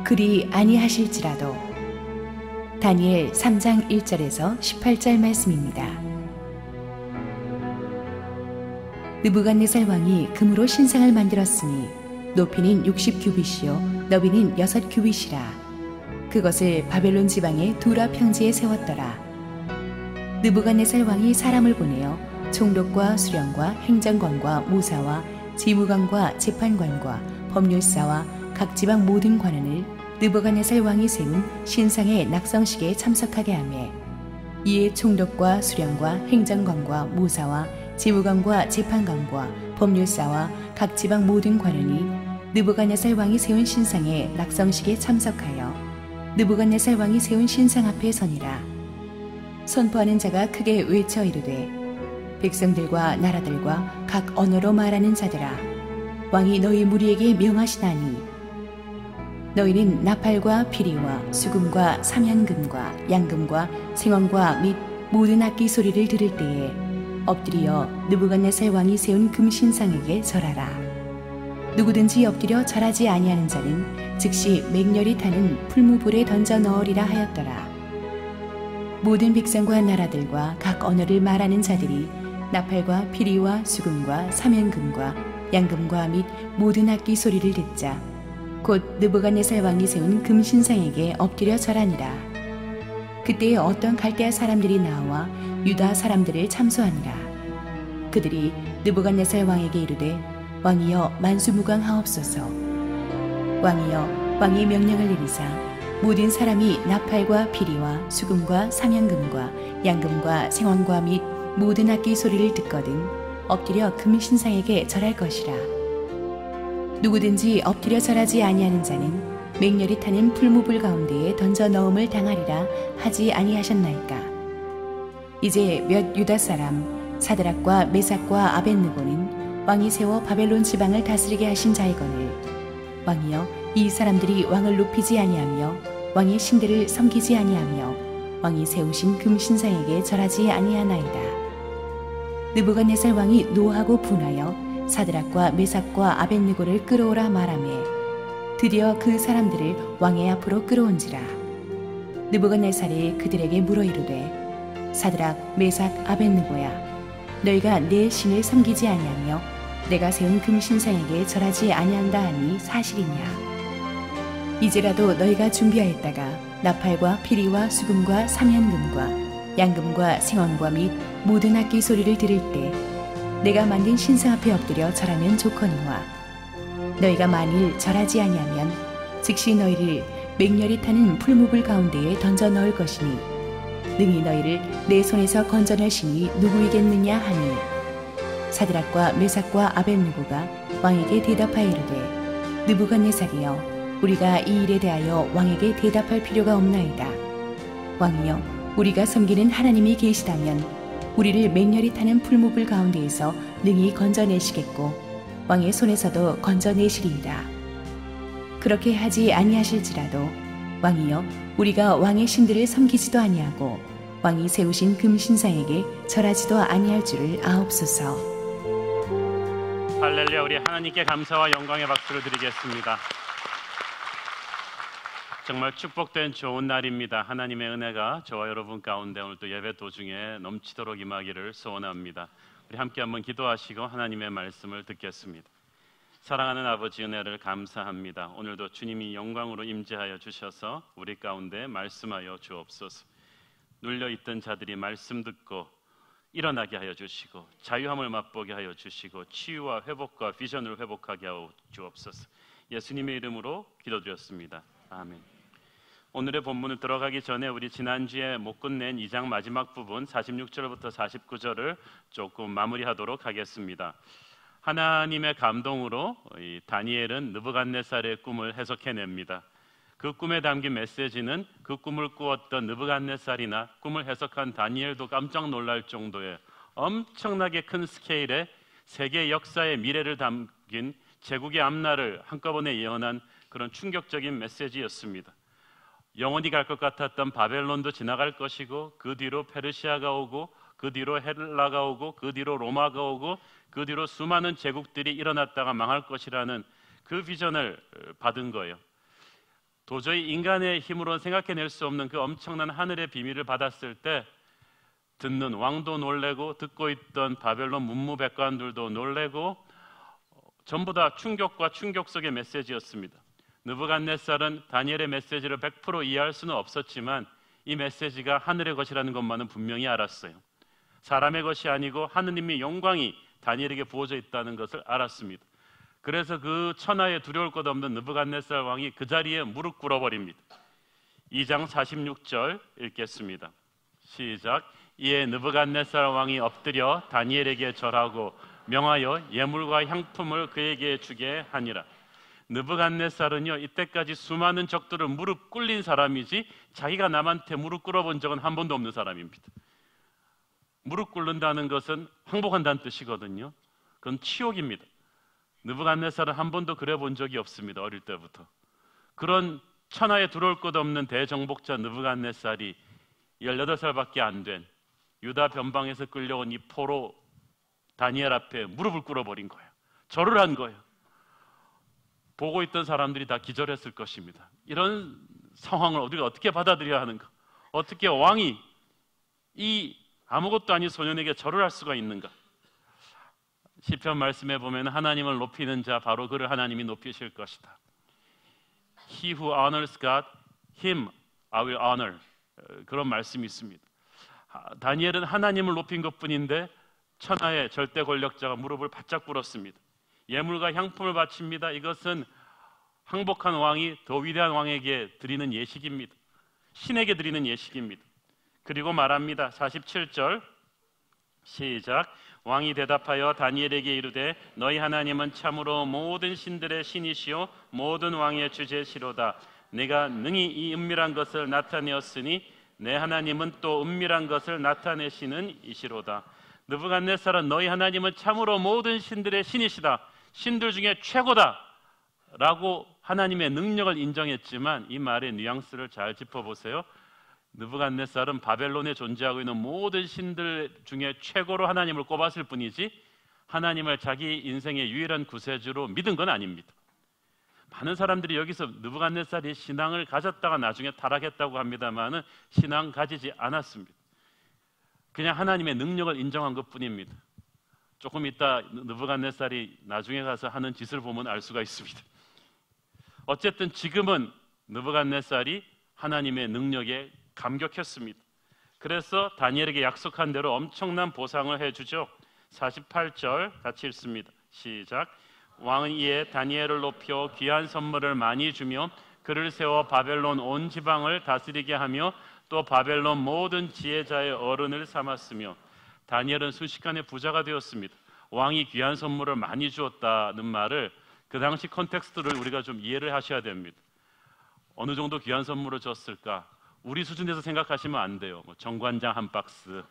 그리 아니하실지라도. 다니엘 3장 1절에서 18절 말씀입니다. 느부갓네살 왕이 금으로 신상을 만들었으니 높이는 60규빗이요 너비는 6규빗이라. 그것을 바벨론 지방의 두라 평지에 세웠더라. 느부갓네살 왕이 사람을 보내어 총독과 수령과 행정관과 모사와 지무관과 재판관과 법률사와 각 지방 모든 관원을 느부갓네살 왕이 세운 신상의 낙성식에 참석하게 하며, 이에 총독과 수령과 행정관과 모사와 지무관과 재판관과 법률사와 각 지방 모든 관원이 느부갓네살 왕이 세운 신상의 낙성식에 참석하여 느부갓네살 왕이 세운 신상 앞에 서니라. 선포하는 자가 크게 외쳐 이르되, 백성들과 나라들과 각 언어로 말하는 자들아, 왕이 너희 무리에게 명하시나니, 너희는 나팔과 피리와 수금과 삼향금과 양금과 생원과 및 모든 악기 소리를 들을 때에 엎드려 느부갓네살 왕이 세운 금신상에게 절하라. 누구든지 엎드려 절하지 아니하는 자는 즉시 맹렬히 타는 풀무불에 던져 넣으리라 하였더라. 모든 백성과 나라들과 각 언어를 말하는 자들이 나팔과 피리와 수금과 삼향금과 양금과 및 모든 악기 소리를 듣자 곧 느부갓네살 왕이 세운 금신상에게 엎드려 절하니라. 그때에 어떤 갈대아 사람들이 나와 유다 사람들을 참소하니라. 그들이 느부갓네살 왕에게 이르되, 왕이여 만수무강하옵소서. 왕이여, 왕이 명령을 내리사 모든 사람이 나팔과 피리와 수금과 삼향금과 양금과 생원과 및 모든 악기 소리를 듣거든 엎드려 금신상에게 절할 것이라. 누구든지 엎드려 절하지 아니하는 자는 맹렬히 타는 풀무불 가운데에 던져 넣음을 당하리라 하지 아니하셨나이까. 이제 몇 유다 사람 사드락과 메삭과 아벳느고는 왕이 세워 바벨론 지방을 다스리게 하신 자이거늘, 왕이여, 이 사람들이 왕을 높이지 아니하며 왕의 신들을 섬기지 아니하며 왕이 세우신 금신상에게 절하지 아니하나이다. 느부갓네살 왕이 노하고 분하여 사드락과 메삭과 아벳느고를 끌어오라 말하며 드디어 그 사람들을 왕의 앞으로 끌어온지라. 느부갓네살이 그들에게 물어 이르되, 사드락, 메삭, 아벳느고야, 너희가 내 신을 섬기지 아니하며 내가 세운 금신상에게 절하지 아니한다 하니 사실이냐? 이제라도 너희가 준비하였다가 나팔과 피리와 수금과 삼향금과 양금과 생원과 및 모든 악기 소리를 들을 때 내가 만든 신상 앞에 엎드려 절하면 좋거니와, 너희가 만일 절하지 아니하면 즉시 너희를 맹렬히 타는 풀무불 가운데에 던져 넣을 것이니 능히 너희를 내 손에서 건져낼 신이 누구이겠느냐 하니, 사드락과 메삭과 아벳느고가 왕에게 대답하여 이르되, 느부갓네살이여, 우리가 이 일에 대하여 왕에게 대답할 필요가 없나이다. 왕이여, 우리가 섬기는 하나님이 계시다면 우리를 맹렬히 타는 풀무불 가운데에서 능히 건져내시겠고 왕의 손에서도 건져내시리이다. 그렇게 하지 아니하실지라도 왕이여, 우리가 왕의 신들을 섬기지도 아니하고 왕이 세우신 금신상에게 절하지도 아니할 줄을 아옵소서. 할렐루야. 우리 하나님께 감사와 영광의 박수를 드리겠습니다. 정말 축복된 좋은 날입니다. 하나님의 은혜가 저와 여러분 가운데 오늘 또 예배 도중에 넘치도록 임하기를 소원합니다. 우리 함께 한번 기도하시고 하나님의 말씀을 듣겠습니다. 사랑하는 아버지, 은혜를 감사합니다. 오늘도 주님이 영광으로 임재하여 주셔서 우리 가운데 말씀하여 주옵소서. 눌려있던 자들이 말씀 듣고 일어나게 하여 주시고 자유함을 맛보게 하여 주시고 치유와 회복과 비전을 회복하게 하여 주옵소서. 예수님의 이름으로 기도드렸습니다. 아멘. 오늘의 본문을 들어가기 전에 우리 지난주에 못 끝낸 2장 마지막 부분 46절부터 49절을 조금 마무리하도록 하겠습니다. 하나님의 감동으로 이 다니엘은 느부갓네살의 꿈을 해석해냅니다. 그 꿈에 담긴 메시지는 그 꿈을 꾸었던 느부갓네살이나 꿈을 해석한 다니엘도 깜짝 놀랄 정도의 엄청나게 큰 스케일의 세계 역사의 미래를 담긴 제국의 앞날을 한꺼번에 예언한 그런 충격적인 메시지였습니다. 영원히 갈 것 같았던 바벨론도 지나갈 것이고 그 뒤로 페르시아가 오고 그 뒤로 헬라가 오고 그 뒤로 로마가 오고 그 뒤로 수많은 제국들이 일어났다가 망할 것이라는 그 비전을 받은 거예요. 도저히 인간의 힘으로는 생각해낼 수 없는 그 엄청난 하늘의 비밀을 받았을 때 듣는 왕도 놀래고 듣고 있던 바벨론 문무백관들도 놀래고 전부 다 충격과 충격 속의 메시지였습니다. 느부갓네살은 다니엘의 메시지를 100% 이해할 수는 없었지만 이 메시지가 하늘의 것이라는 것만은 분명히 알았어요. 사람의 것이 아니고 하느님의 영광이 다니엘에게 부어져 있다는 것을 알았습니다. 그래서 그 천하에 두려울 것 없는 느부갓네살 왕이 그 자리에 무릎 꿇어버립니다. 2장 46절 읽겠습니다. 시작. 이에 느부갓네살 왕이 엎드려 다니엘에게 절하고 명하여 예물과 향품을 그에게 주게 하니라. 느부갓네살은요, 이때까지 수많은 적들을 무릎 꿇린 사람이지 자기가 남한테 무릎 꿇어본 적은 한 번도 없는 사람입니다. 무릎 꿇는다는 것은 항복한다는 뜻이거든요. 그건 치욕입니다. 느부갓네살은 한 번도 그래 본 적이 없습니다. 어릴 때부터. 그런 천하에 두려울 것 없는 대정복자 느부갓네살이 18살밖에 안 된 유다 변방에서 끌려온 이 포로 다니엘 앞에 무릎을 꿇어버린 거예요. 절을 한 거예요. 보고 있던 사람들이 다 기절했을 것입니다. 이런 상황을 우리가 어떻게 받아들여야 하는가? 어떻게 왕이 이 아무것도 아닌 소년에게 절을 할 수가 있는가? 시편 말씀에 보면 하나님을 높이는 자 바로 그를 하나님이 높이실 것이다. He who honors God, him I will honor. 그런 말씀이 있습니다. 다니엘은 하나님을 높인 것뿐인데 천하의 절대 권력자가 무릎을 바짝 꿇었습니다. 예물과 향품을 바칩니다. 이것은 항복한 왕이 더 위대한 왕에게 드리는 예식입니다. 신에게 드리는 예식입니다. 그리고 말합니다. 47절 시작. 왕이 대답하여 다니엘에게 이르되 너희 하나님은 참으로 모든 신들의 신이시요 모든 왕의 주제시로다. 내가 능히 이 은밀한 것을 나타내었으니 내 하나님은 또 은밀한 것을 나타내시는 이시로다. 느부갓네살은 너희 하나님은 참으로 모든 신들의 신이시다. 신들 중에 최고다 라고 하나님의 능력을 인정했지만 이 말의 뉘앙스를 잘 짚어보세요. 느부갓네살은 바벨론에 존재하고 있는 모든 신들 중에 최고로 하나님을 꼽았을 뿐이지 하나님을 자기 인생의 유일한 구세주로 믿은 건 아닙니다. 많은 사람들이 여기서 느부갓네살이 신앙을 가졌다가 나중에 타락했다고 합니다만은 신앙 가지지 않았습니다. 그냥 하나님의 능력을 인정한 것뿐입니다. 조금 이따 느부갓네살이 나중에 가서 하는 짓을 보면 알 수가 있습니다. 어쨌든 지금은 느부갓네살이 하나님의 능력에 감격했습니다. 그래서 다니엘에게 약속한 대로 엄청난 보상을 해주죠. 48절 같이 읽습니다. 시작. 왕은 이에 다니엘을 높여 귀한 선물을 많이 주며 그를 세워 바벨론 온 지방을 다스리게 하며 또 바벨론 모든 지혜자의 어른을 삼았으며 다니엘은 순식간에 부자가 되었습니다. 왕이 귀한 선물을 많이 주었다는 말을 그 당시 컨텍스트를 우리가 좀 이해를 하셔야 됩니다. 어느 정도 귀한 선물을 줬을까? 우리 수준에서 생각하시면 안 돼요. 정관장 한 박스,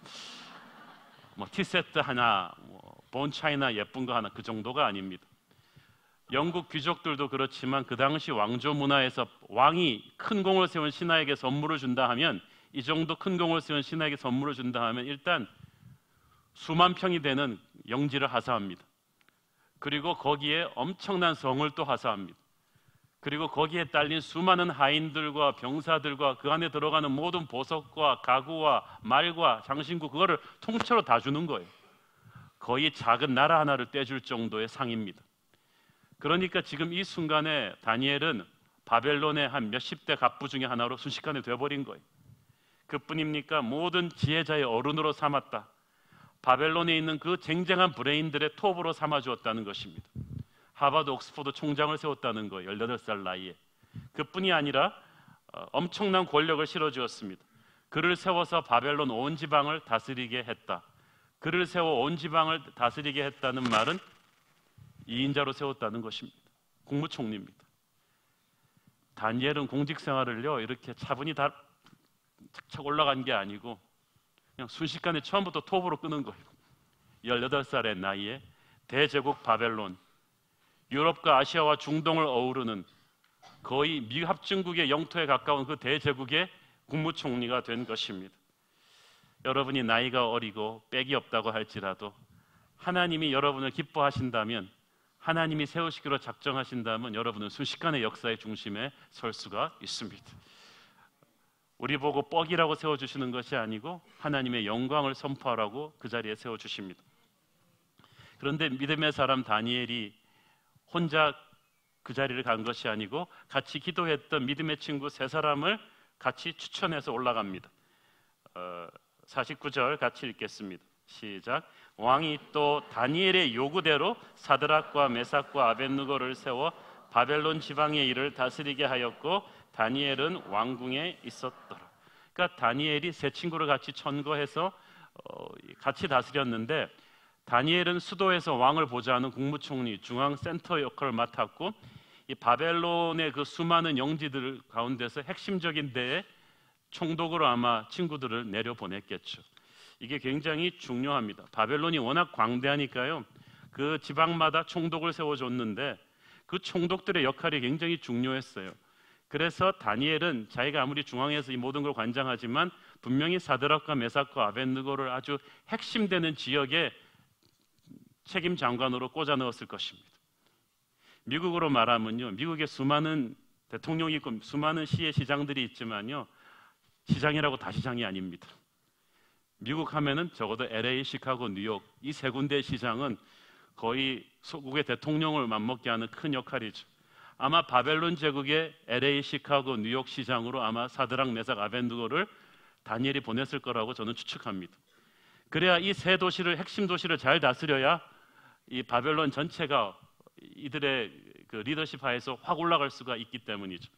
티세트 하나, 본 차이나 예쁜 거 하나, 그 정도가 아닙니다. 영국 귀족들도 그렇지만 그 당시 왕조 문화에서 왕이 큰 공을 세운 신하에게 선물을 준다 하면, 이 정도 큰 공을 세운 신하에게 선물을 준다 하면 일단 수만 평이 되는 영지를 하사합니다. 그리고 거기에 엄청난 성을 또 하사합니다. 그리고 거기에 딸린 수많은 하인들과 병사들과 그 안에 들어가는 모든 보석과 가구와 말과 장신구, 그거를 통째로 다 주는 거예요. 거의 작은 나라 하나를 떼줄 정도의 상입니다. 그러니까 지금 이 순간에 다니엘은 바벨론의 한 몇십 대 갑부 중에 하나로 순식간에 되어버린 거예요. 그뿐입니까? 모든 지혜자의 어른으로 삼았다. 바벨론에 있는 그 쟁쟁한 브레인들의 톱으로 삼아주었다는 것입니다. 하버드, 옥스퍼드 총장을 세웠다는 거예요. 18살 나이에. 그뿐이 아니라 엄청난 권력을 실어주었습니다. 그를 세워서 바벨론 온 지방을 다스리게 했다. 그를 세워 온 지방을 다스리게 했다는 말은 2인자로 세웠다는 것입니다. 국무총리입니다. 다니엘은 공직 생활을요 이렇게 차분히 다 착착 올라간 게 아니고 그냥 순식간에 처음부터 톱으로 끄는 거예요. 18살의 나이에 대제국 바벨론, 유럽과 아시아와 중동을 어우르는 거의 미합중국의 영토에 가까운 그 대제국의 국무총리가 된 것입니다. 여러분이 나이가 어리고 빽이 없다고 할지라도 하나님이 여러분을 기뻐하신다면 하나님이 세우시기로 작정하신다면 여러분은 순식간에 역사의 중심에 설 수가 있습니다. 우리 보고 뻑이라고 세워주시는 것이 아니고 하나님의 영광을 선포하라고 그 자리에 세워주십니다. 그런데 믿음의 사람 다니엘이 혼자 그 자리를 간 것이 아니고 같이 기도했던 믿음의 친구 세 사람을 같이 추천해서 올라갑니다. 49절 같이 읽겠습니다. 시작. 왕이 또 다니엘의 요구대로 사드락과 메삭과 아벳느고를 세워 바벨론 지방의 일을 다스리게 하였고 다니엘은 왕궁에 있었더라. 그러니까 다니엘이 세 친구를 같이 천거해서 같이 다스렸는데, 다니엘은 수도에서 왕을 보좌하는 국무총리, 중앙센터 역할을 맡았고, 이 바벨론의 그 수많은 영지들 가운데서 핵심적인 데에 총독으로 아마 친구들을 내려보냈겠죠. 이게 굉장히 중요합니다. 바벨론이 워낙 광대하니까요, 그 지방마다 총독을 세워줬는데 그 총독들의 역할이 굉장히 중요했어요. 그래서 다니엘은 자기가 아무리 중앙에서 이 모든 걸 관장하지만 분명히 사드락과 메삭과 아벳느고를 아주 핵심되는 지역에 책임 장관으로 꽂아 넣었을 것입니다. 미국으로 말하면요, 미국에 수많은 대통령이 있고 수많은 시의 시장들이 있지만요, 시장이라고 다 시장이 아닙니다. 미국 하면은 적어도 LA, 시카고, 뉴욕 이 세 군데 시장은 거의 소국의 대통령을 맞먹게 하는 큰 역할이죠. 아마 바벨론 제국의 LA, 시카고, 뉴욕 시장으로 아마 사드락, 메삭, 아벳느고를 다니엘이 보냈을 거라고 저는 추측합니다. 그래야 이 세 도시를, 핵심 도시를 잘 다스려야 이 바벨론 전체가 이들의 그 리더십 하에서 확 올라갈 수가 있기 때문이죠.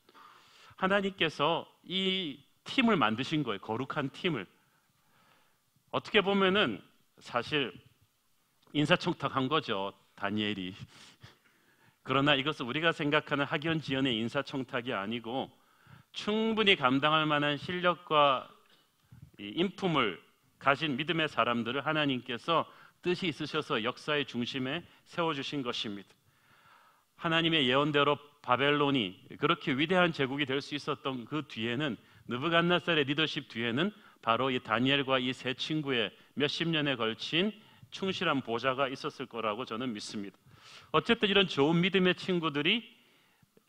하나님께서 이 팀을 만드신 거예요. 거룩한 팀을. 어떻게 보면은 사실 인사청탁한 거죠, 다니엘이. 그러나 이것은 우리가 생각하는 학연지연의 인사청탁이 아니고 충분히 감당할 만한 실력과 인품을 가진 믿음의 사람들을 하나님께서 뜻이 있으셔서 역사의 중심에 세워주신 것입니다. 하나님의 예언대로 바벨론이 그렇게 위대한 제국이 될 수 있었던 그 뒤에는, 느부갓네살의 리더십 뒤에는 바로 이 다니엘과 이 세 친구의 몇십 년에 걸친 충실한 보좌가 있었을 거라고 저는 믿습니다. 어쨌든 이런 좋은 믿음의 친구들이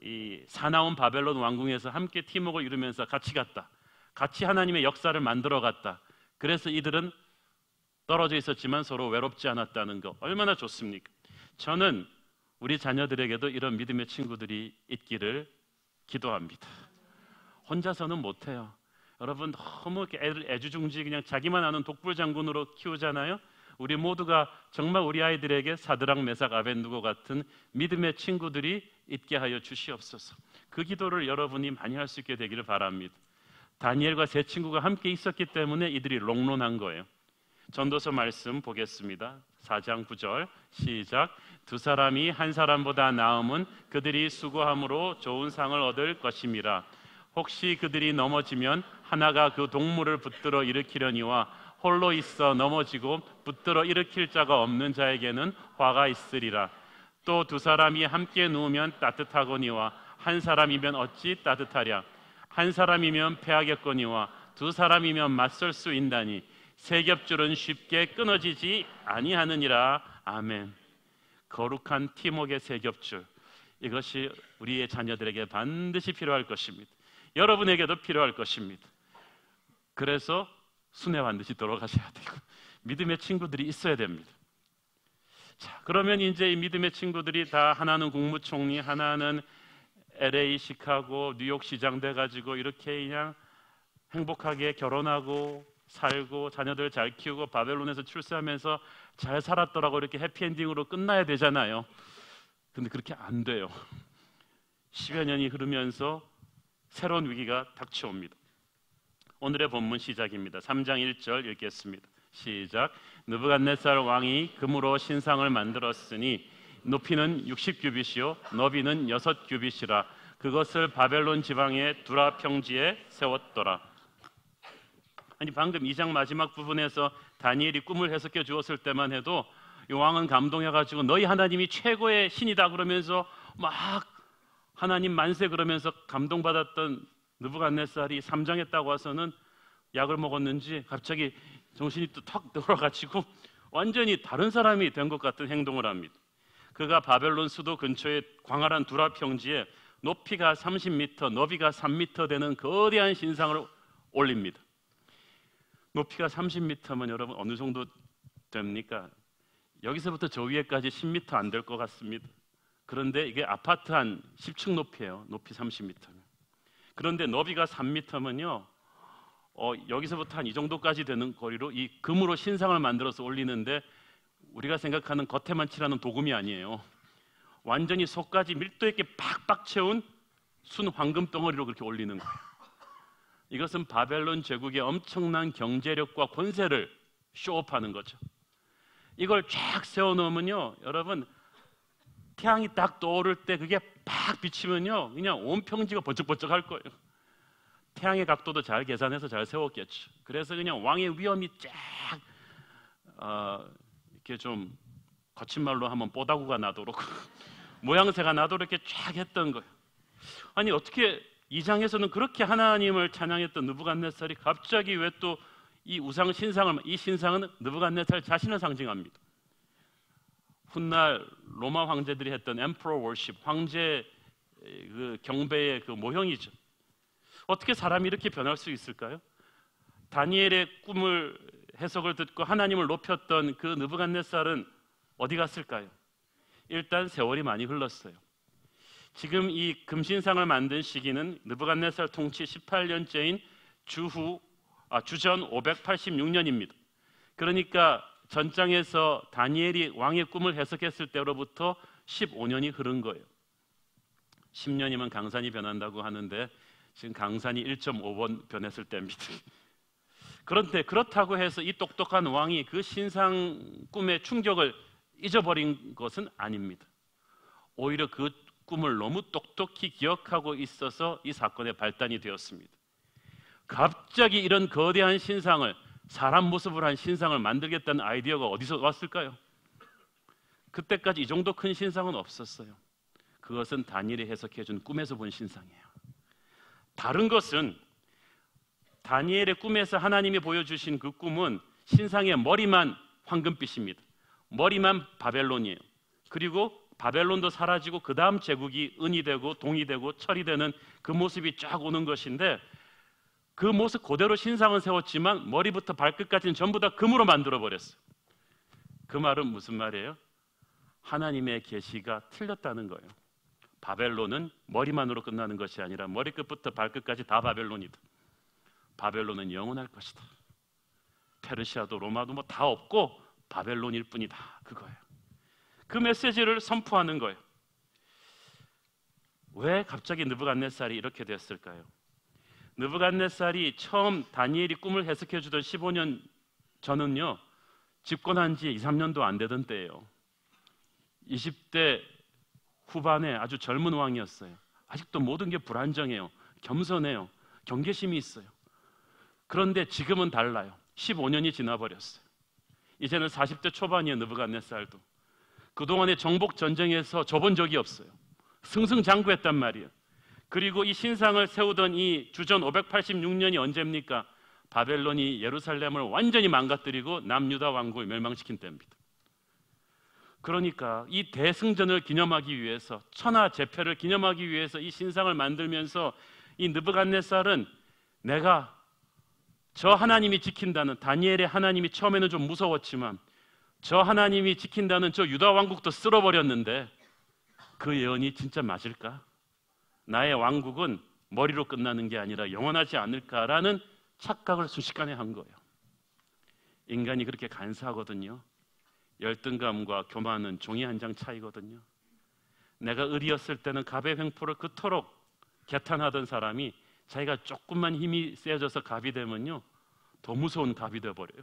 이 사나운 바벨론 왕궁에서 함께 팀워크를 이루면서 같이 갔다. 같이 하나님의 역사를 만들어 갔다. 그래서 이들은 떨어져 있었지만 서로 외롭지 않았다는 거 얼마나 좋습니까? 저는 우리 자녀들에게도 이런 믿음의 친구들이 있기를 기도합니다. 혼자서는 못해요. 여러분 너무 애를 애주중지 그냥 자기만 아는 독불장군으로 키우잖아요. 우리 모두가 정말 우리 아이들에게 사드락, 메삭, 아벳느고 같은 믿음의 친구들이 있게 하여 주시옵소서. 그 기도를 여러분이 많이 할 수 있게 되기를 바랍니다. 다니엘과 세 친구가 함께 있었기 때문에 이들이 롱론한 거예요. 전도서 말씀 보겠습니다. 4장 9절 시작. 두 사람이 한 사람보다 나음은 그들이 수고함으로 좋은 상을 얻을 것임이라. 혹시 그들이 넘어지면 하나가 그 동물을 붙들어 일으키려니와 홀로 있어 넘어지고 붙들어 일으킬 자가 없는 자에게는 화가 있으리라. 또 두 사람이 함께 누우면 따뜻하거니와 한 사람이면 어찌 따뜻하랴. 한 사람이면 패하겠거니와 두 사람이면 맞설 수 있나니 세 겹줄은 쉽게 끊어지지 아니하느니라. 아멘. 거룩한 팀워크의 세 겹줄, 이것이 우리의 자녀들에게 반드시 필요할 것입니다. 여러분에게도 필요할 것입니다. 그래서 순회 반드시 돌아가셔야 되고 믿음의 친구들이 있어야 됩니다. 자, 그러면 이제 이 믿음의 친구들이 다 하나는 국무총리, 하나는 LA, 시카고, 뉴욕 시장 돼가지고 이렇게 그냥 행복하게 결혼하고 살고 자녀들 잘 키우고 바벨론에서 출세하면서 잘 살았더라고 이렇게 해피엔딩으로 끝나야 되잖아요. 근데 그렇게 안 돼요. 10여 년이 흐르면서 새로운 위기가 닥쳐옵니다. 오늘의 본문 시작입니다. 3장 1절 읽겠습니다. 시작. 느부갓네살 왕이 금으로 신상을 만들었으니 높이는 60규빗이요 너비는 6규빗이라. 그것을 바벨론 지방의 두라 평지에 세웠더라. 아니 방금 2장 마지막 부분에서 다니엘이 꿈을 해석해 주었을 때만 해도 이 왕은 감동해가지고 너희 하나님이 최고의 신이다 그러면서 막 하나님 만세 그러면서 감동받았던 느부갓네살이 3장에 딱 와서는 약을 먹었는지 갑자기 정신이 또 턱 들어가지고 완전히 다른 사람이 된 것 같은 행동을 합니다. 그가 바벨론 수도 근처의 광활한 두라 평지에 높이가 30m, 너비가 3m 되는 거대한 신상을 올립니다. 높이가 30m면 여러분 어느 정도 됩니까? 여기서부터 저 위에까지 10m 안 될 것 같습니다. 그런데 이게 아파트 한 10층 높이에요. 높이 30m. 그런데 너비가 3m면요. 여기서부터 한 이 정도까지 되는 거리로 이 금으로 신상을 만들어서 올리는데 우리가 생각하는 겉에만 칠하는 도금이 아니에요. 완전히 속까지 밀도 있게 팍팍 채운 순 황금 덩어리로 그렇게 올리는 거예요. 이것은 바벨론 제국의 엄청난 경제력과 권세를 쇼업하는 거죠. 이걸 쫙 세워놓으면요, 여러분 태양이 딱 떠오를 때 그게 팍 비치면요, 그냥 온 평지가 번쩍번쩍할 거예요. 태양의 각도도 잘 계산해서 잘 세웠겠죠. 그래서 그냥 왕의 위엄이 쫙 이렇게 좀 거친 말로 하면 뽀다구가 나도록 모양새가 나도록 이렇게 쫙 했던 거예요. 아니 어떻게 이 장에서는 그렇게 하나님을 찬양했던 느부갓네살이 갑자기 왜 또 이 우상 신상을, 이 신상은 느부갓네살 자신을 상징합니다. 훗날 로마 황제들이 했던 emperor worship, 황제 그 경배의 그 모형이죠. 어떻게 사람이 이렇게 변할 수 있을까요? 다니엘의 꿈을 해석을 듣고 하나님을 높였던 그 느부갓네살은 어디 갔을까요? 일단 세월이 많이 흘렀어요. 지금 이 금신상을 만든 시기는 느부갓네살 통치 18년째인 주전 586년입니다. 그러니까 전장에서 다니엘이 왕의 꿈을 해석했을 때로부터 15년이 흐른 거예요. 10년이면 강산이 변한다고 하는데 지금 강산이 1.5번 변했을 때입니다. 그런데 그렇다고 해서 이 똑똑한 왕이 그 신상 꿈의 충격을 잊어버린 것은 아닙니다. 오히려 그 꿈을 너무 똑똑히 기억하고 있어서 이 사건의 발단이 되었습니다. 갑자기 이런 거대한 신상을, 사람 모습을 한 신상을 만들겠다는 아이디어가 어디서 왔을까요? 그때까지 이 정도 큰 신상은 없었어요. 그것은 다니엘이 해석해 준 꿈에서 본 신상이에요. 다른 것은 다니엘의 꿈에서 하나님이 보여주신 그 꿈은 신상의 머리만 황금빛입니다. 머리만 바벨론이에요. 그리고 바벨론도 사라지고 그 다음 제국이 은이 되고 동이 되고 철이 되는 그 모습이 쫙 오는 것인데, 그 모습 그대로 신상은 세웠지만 머리부터 발끝까지는 전부 다 금으로 만들어 버렸어요. 그 말은 무슨 말이에요? 하나님의 계시가 틀렸다는 거예요. 바벨론은 머리만으로 끝나는 것이 아니라 머리끝부터 발끝까지 다 바벨론이다. 바벨론은 영원할 것이다. 페르시아도 로마도 뭐 다 없고 바벨론일 뿐이다. 그거예요. 그 메시지를 선포하는 거예요. 왜 갑자기 느부갓네살이 이렇게 됐을까요? 느부갓네살이 처음 다니엘이 꿈을 해석해 주던 15년 전은요, 집권한 지 2, 3년도 안 되던 때예요. 20대 후반에 아주 젊은 왕이었어요. 아직도 모든 게 불안정해요. 겸손해요. 경계심이 있어요. 그런데 지금은 달라요. 15년이 지나버렸어요. 이제는 40대 초반이에요. 느부갓네살도. 그동안의 정복 전쟁에서 져본 적이 없어요. 승승장구했단 말이에요. 그리고 이 신상을 세우던 이 주전 586년이 언제입니까? 바벨론이 예루살렘을 완전히 망가뜨리고 남유다 왕국을 멸망시킨 때입니다. 그러니까 이 대승전을 기념하기 위해서, 천하 제패를 기념하기 위해서 이 신상을 만들면서 이 느부갓네살은 내가 저 하나님이 지킨다는, 다니엘의 하나님이 처음에는 좀 무서웠지만 저 하나님이 지킨다는 저 유다 왕국도 쓸어버렸는데 그 예언이 진짜 맞을까? 나의 왕국은 머리로 끝나는 게 아니라 영원하지 않을까라는 착각을 순식간에 한 거예요. 인간이 그렇게 간사하거든요. 열등감과 교만은 종이 한 장 차이거든요. 내가 을이었을 때는 갑의 횡포를 그토록 개탄하던 사람이 자기가 조금만 힘이 세져서 갑이 되면요, 더 무서운 갑이 되어버려요.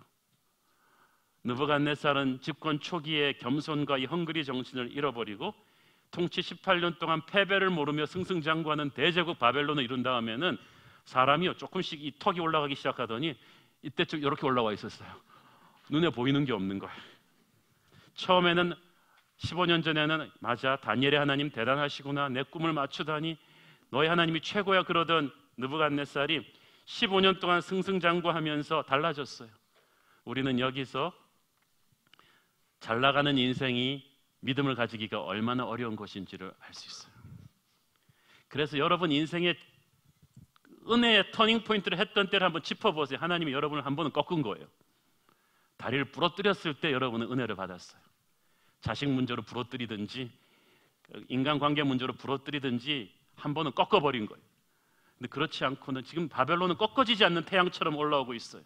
느부갓네살은 집권 초기에 겸손과 이 헝그리 정신을 잃어버리고 통치 18년 동안 패배를 모르며 승승장구하는 대제국 바벨론을 이룬 다음에는 사람이요 조금씩 이 턱이 올라가기 시작하더니 이때쯤 이렇게 올라와 있었어요. 눈에 보이는 게 없는 거예요. 처음에는 15년 전에는 맞아, 다니엘의 하나님 대단하시구나, 내 꿈을 맞추다니 너희 하나님이 최고야 그러던 느부갓네살이 15년 동안 승승장구하면서 달라졌어요. 우리는 여기서 잘 나가는 인생이 믿음을 가지기가 얼마나 어려운 것인지를 알 수 있어요. 그래서 여러분 인생의 은혜의 터닝 포인트를 했던 때를 한번 짚어보세요. 하나님이 여러분을 한 번은 꺾은 거예요. 다리를 부러뜨렸을 때 여러분은 은혜를 받았어요. 자식 문제로 부러뜨리든지 인간관계 문제로 부러뜨리든지 한 번은 꺾어버린 거예요. 근데 그렇지 않고는 지금 바벨론은 꺾어지지 않는 태양처럼 올라오고 있어요.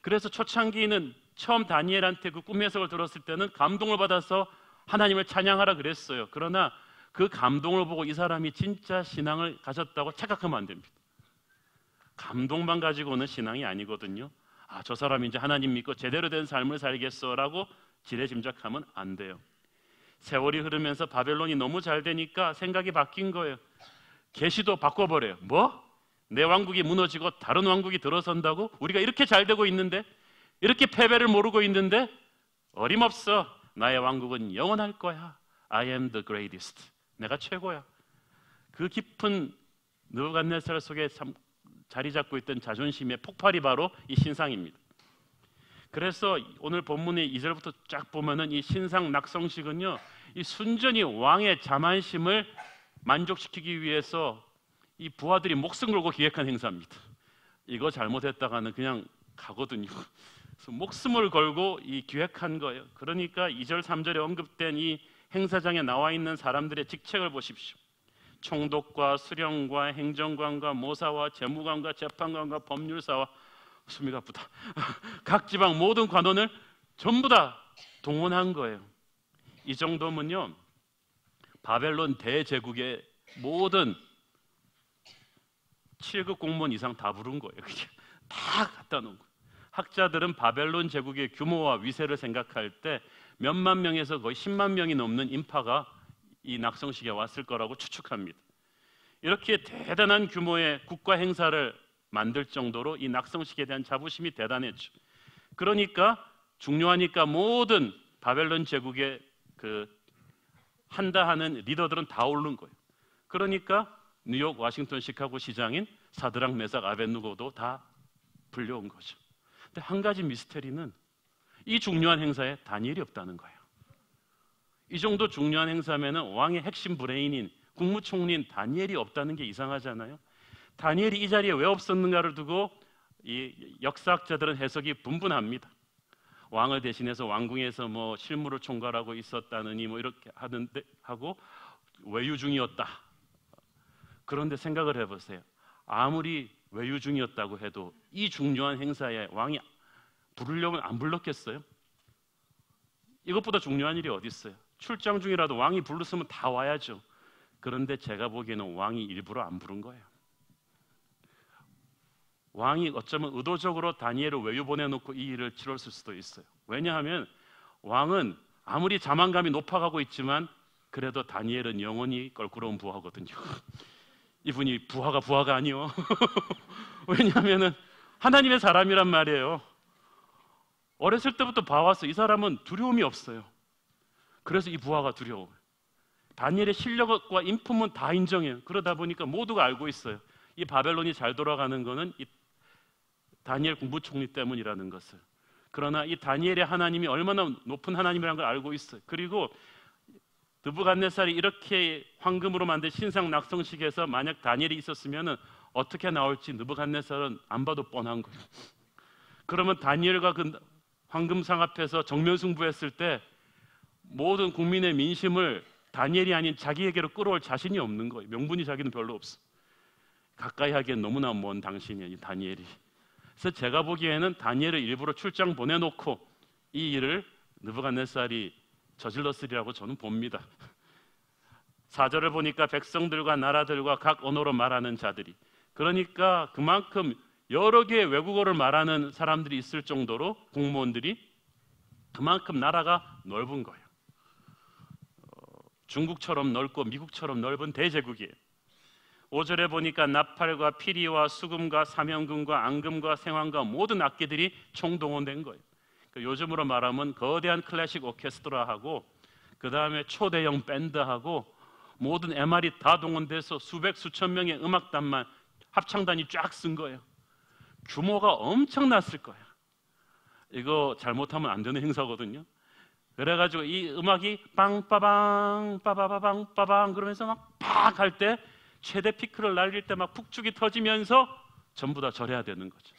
그래서 초창기는 처음 다니엘한테 그 꿈 해석을 들었을 때는 감동을 받아서 하나님을 찬양하라 그랬어요. 그러나 그 감동을 보고 이 사람이 진짜 신앙을 가졌다고 착각하면 안 됩니다. 감동만 가지고는 신앙이 아니거든요. 아, 저 사람이 이제 하나님 믿고 제대로 된 삶을 살겠어라고 지레짐작하면 안 돼요. 세월이 흐르면서 바벨론이 너무 잘 되니까 생각이 바뀐 거예요. 계시도 바꿔버려요. 뭐? 내 왕국이 무너지고 다른 왕국이 들어선다고? 우리가 이렇게 잘 되고 있는데, 이렇게 패배를 모르고 있는데, 어림없어. 나의 왕국은 영원할 거야. I am the greatest. 내가 최고야. 그 깊은 느부갓네살 속에 자리 잡고 있던 자존심의 폭발이 바로 이 신상입니다. 그래서 오늘 본문의 2절부터 쫙 보면은 이 신상 낙성식은요, 이 순전히 왕의 자만심을 만족시키기 위해서 이 부하들이 목숨 걸고 기획한 행사입니다. 이거 잘못했다가는 그냥 가거든요. 그래서 목숨을 걸고 이 기획한 거예요. 그러니까 2절 3절에 언급된 이 행사장에 나와 있는 사람들의 직책을 보십시오. 총독과 수령과 행정관과 모사와 재무관과 재판관과 법률사와 숨이 가쁘다. 각 지방 모든 관원을 전부 다 동원한 거예요. 이 정도면요, 바벨론 대제국의 모든 7급 공무원 이상 다 부른 거예요. 그냥 다 갖다 놓은 거예요. 학자들은 바벨론 제국의 규모와 위세를 생각할 때 몇만 명에서 거의 10만 명이 넘는 인파가 이 낙성식에 왔을 거라고 추측합니다. 이렇게 대단한 규모의 국가 행사를 만들 정도로 이 낙성식에 대한 자부심이 대단했죠. 그러니까 중요하니까 모든 바벨론 제국의 그 한다 하는 리더들은 다 오른 거예요. 그러니까 뉴욕, 워싱턴, 시카고 시장인 사드락, 메삭, 아벳느고도 다 불려온 거죠. 근데 한 가지 미스테리는 이 중요한 행사에 다니엘이 없다는 거예요. 이 정도 중요한 행사면은 왕의 핵심 브레인인 국무총리인 다니엘이 없다는 게 이상하잖아요. 다니엘이 이 자리에 왜 없었는가를 두고 이 역사학자들은 해석이 분분합니다. 왕을 대신해서 왕궁에서 뭐 실무를 총괄하고 있었다느니 뭐 이렇게 하는데 하고 외유 중이었다. 그런데 생각을 해보세요. 아무리 외유 중이었다고 해도 이 중요한 행사에 왕이 부르려면 안 불렀겠어요? 이것보다 중요한 일이 어디 있어요? 출장 중이라도 왕이 불렀으면 다 와야죠. 그런데 제가 보기에는 왕이 일부러 안 부른 거예요. 왕이 어쩌면 의도적으로 다니엘을 외유 보내놓고 이 일을 치렀을 수도 있어요. 왜냐하면 왕은 아무리 자만감이 높아가고 있지만 그래도 다니엘은 영원히 껄끄러운 부하거든요. 이분이 부하가 아니요. 왜냐하면 하나님의 사람이란 말이에요. 어렸을 때부터 봐왔어. 이 사람은 두려움이 없어요. 그래서 이 부하가 두려워요. 다니엘의 실력과 인품은 다 인정해요. 그러다 보니까 모두가 알고 있어요. 이 바벨론이 잘 돌아가는 거는 이 다니엘 국무총리 때문이라는 것을. 그러나 이 다니엘의 하나님이 얼마나 높은 하나님이라는 걸 알고 있어요. 그리고 느부갓네살이 이렇게 황금으로 만든 신상 낙성식에서 만약 다니엘이 있었으면 어떻게 나올지 느부갓네살은 안 봐도 뻔한 거예요. 그러면 다니엘과 그 황금상 앞에서 정면승부했을 때 모든 국민의 민심을 다니엘이 아닌 자기에게로 끌어올 자신이 없는 거예요. 명분이 자기는 별로 없어. 가까이 하기엔 너무나 먼 당신이야, 이 다니엘이. 그래서 제가 보기에는 다니엘을 일부러 출장 보내놓고 이 일을 느부갓네살이 저질렀으리라고 저는 봅니다. 4절을 보니까 백성들과 나라들과 각 언어로 말하는 자들이, 그러니까 그만큼 여러 개의 외국어를 말하는 사람들이 있을 정도로 공무원들이, 그만큼 나라가 넓은 거예요. 중국처럼 넓고 미국처럼 넓은 대제국이에요. 5절에 보니까 나팔과 피리와 수금과 사명금과 앙금과 생황과 모든 악기들이 총동원된 거예요. 요즘으로 말하면 거대한 클래식 오케스트라하고 그 다음에 초대형 밴드하고 모든 MR이 다 동원돼서 수백 수천 명의 음악단만 합창단이 쫙 쓴 거예요. 규모가 엄청났을 거예요. 이거 잘못하면 안 되는 행사거든요. 그래가지고 이 음악이 빵빠방 빠바바방 빠방 그러면서 막 팍 할 때 최대 피크를 날릴 때 막 북축이 터지면서 전부 다 절해야 되는 거죠.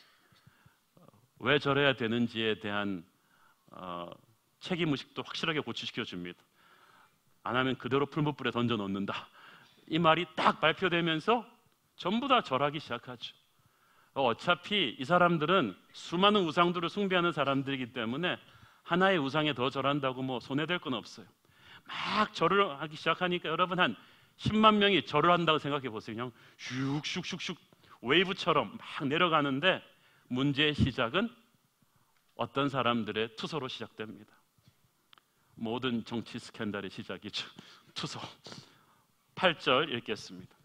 왜 절해야 되는지에 대한 책임의식도 확실하게 고취시켜 줍니다. 안 하면 그대로 풀무불에 던져 놓는다. 이 말이 딱 발표되면서 전부 다 절하기 시작하죠. 어차피 이 사람들은 수많은 우상들을 숭배하는 사람들이기 때문에 하나의 우상에 더 절한다고 뭐 손해될 건 없어요. 막 절을 하기 시작하니까 여러분 한 10만 명이 절을 한다고 생각해 보세요. 그냥 슉슉슉슉 웨이브처럼 막 내려가는데 문제의 시작은 어떤 사람들의 투소로 시작됩니다. 모든 정치 스캔들의 시작이죠. 투소. 8절 읽겠습니다.